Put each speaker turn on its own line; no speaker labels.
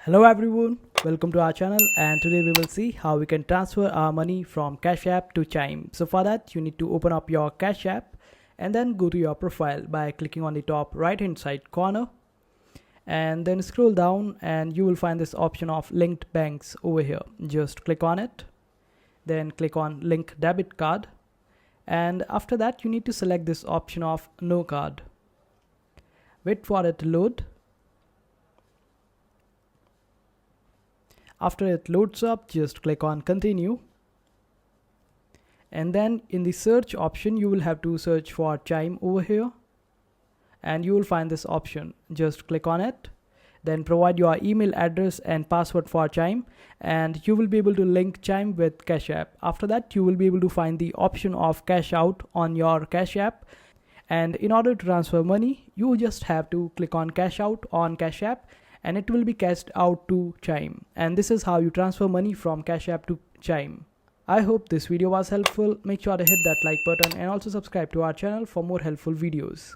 Hello everyone, welcome to our channel, and today we will see how we can transfer our money from Cash App to Chime. So for that you need to open up your Cash App and then go to your profile by clicking on the top right hand side corner and then scroll down and you will find this option of linked banks over here. Just click on it, then click on link debit card, and after that you need to select this option of no card. Wait for it to load. After it loads up, just click on continue, and then in the search option you will have to search for Chime over here and you will find this option. Just click on it, then provide your email address and password for Chime, and you will be able to link Chime with Cash App. After that you will be able to find the option of cash out on your Cash App, and in order to transfer money you just have to click on cash out on Cash App and it will be cashed out to Chime. And this is how you transfer money from Cash App to Chime. I hope this video was helpful. Make sure to hit that like button and also subscribe to our channel for more helpful videos.